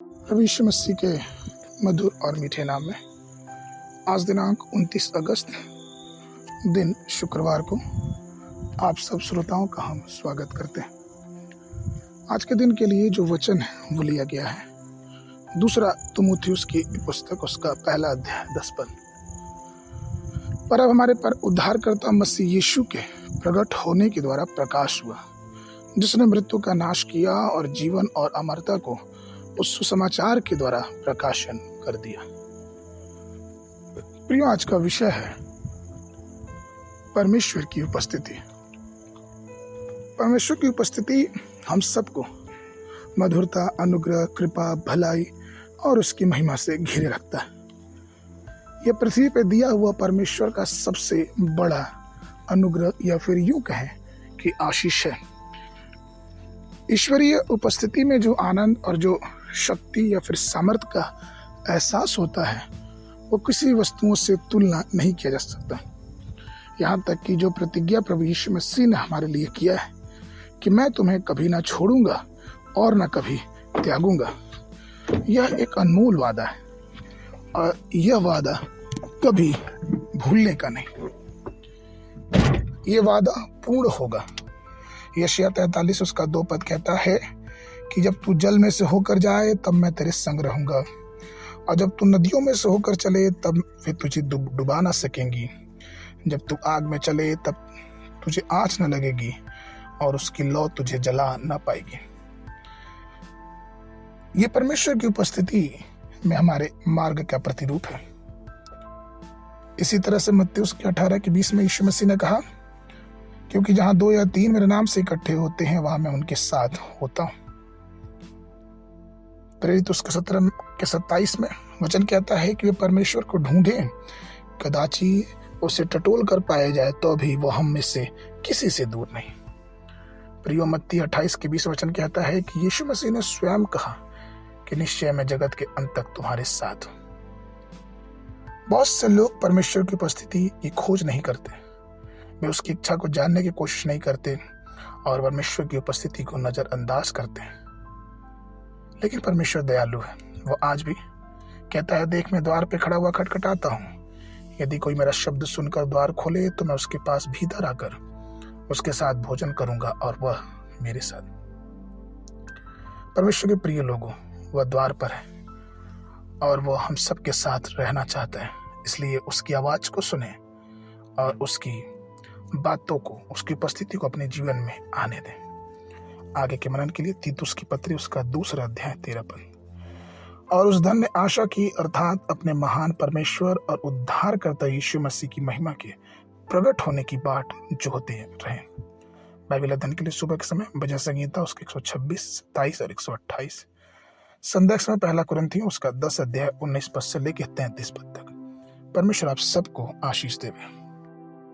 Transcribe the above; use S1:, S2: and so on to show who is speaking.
S1: प्रभु यीशु मसीह के मधुर और मीठे नाम में आज दिनांक 29 अगस्त दिन शुक्रवार को आप सब श्रोताओं का हम स्वागत करते हैं। आज के दिन के लिए जो वचन है वो लिया गया है दूसरा तीमुथियुस की पुस्तक उसका पहला अध्याय 10 पद। पर अब हमारे पर उद्धारकर्ता मसीह यीशु के प्रकट होने के द्वारा प्रकाश हुआ, जिसने मृत्यु का नाश किया और जीवन और अमरता को उस सुसमाचार के द्वारा प्रकाशन कर दिया। प्रियो, आज का विषय है परमेश्वर की उपस्थिति। परमेश्वर की उपस्थिति हम सबको मधुरता, अनुग्रह, कृपा, भलाई और उसकी महिमा से घिरे रखता है। यह पृथ्वी पर दिया हुआ परमेश्वर का सबसे बड़ा अनुग्रह या फिर यूं कहें कि आशीष है। ईश्वरीय उपस्थिति में जो आनंद और जो शक्ति या फिर सामर्थ्य का एहसास होता है वो किसी वस्तुओं से तुलना नहीं किया जा सकता। यहाँ तक कि जो प्रतिज्ञा प्रभु यीशु मसीह ने हमारे लिए किया है कि मैं तुम्हें कभी ना छोड़ूंगा और ना कभी त्यागूंगा, यह एक अनमोल वादा है और यह वादा कभी भूलने का नहीं। यह वादा पूर्ण होगा। यशायाह 43 उसका 2 पद कहता है कि जब तू जल में से होकर जाए तब मैं तेरे संग रहूंगा, और जब तू नदियों में से होकर चले तब वे तुझे डुबा ना सकेंगी। जब तू आग में चले तब तुझे आँच न लगेगी और उसकी लौ तुझे जला ना पाएगी। ये परमेश्वर की उपस्थिति में हमारे मार्ग का प्रतिरूप है। इसी तरह से मत्ती उसके 18-20 में यीशु मसीह ने कहा, क्योंकि जहां 2 या 3 मेरे नाम से इकट्ठे होते हैं वहां मैं उनके साथ होता हूं। प्रेरित उसके 17-27 में वचन कहता है कि वे परमेश्वर को ढूंढें, कदाचि उसे टटोल कर पाया जाए तो भी वो हम में से किसी से दूर नहीं। प्रियो, मत्ती 28-20 वचन कहता है कि यीशु मसीह ने स्वयं कहा कि निश्चय मैं जगत के अंत तक तुम्हारे साथ हूं। बहुत से लोग परमेश्वर की उपस्थिति की खोज नहीं करते, वे उसकी इच्छा को जानने की कोशिश नहीं करते और परमेश्वर की उपस्थिति को नजरअंदाज करते हैं। लेकिन परमेश्वर दयालु है। वो आज भी कहता है, देख मैं द्वार पे खड़ा हुआ खटखटाता हूँ, यदि कोई मेरा शब्द सुनकर द्वार खोले तो मैं उसके पास भीतर आकर उसके साथ भोजन करूंगा और वह मेरे साथ। परमेश्वर के प्रिय लोगों, वह द्वार पर है और वो हम सबके साथ रहना चाहता है। इसलिए उसकी आवाज को सुने और उसकी बातों को, उसकी उपस्थिति को अपने जीवन में आने दें। आगे के मनन के लिए तीतुस की पत्री उसका 2 अध्याय 13 पद। और उस धन्य आशा की अर्थात अपने महान परमेश्वर और उद्धारकर्ता यीशु मसीह की महिमा के प्रकट होने की बाट जोहते रहें। बाइबल अध्ययन के लिए सुबह के समय भजन संगीता उसके 126, 27 और 128। संदेश में पहला कुरिन्थियों उसका 10 अध्याय 19 पद से लेकर 33 पद तक। परमेश्वर आप सबको आशीष देवे।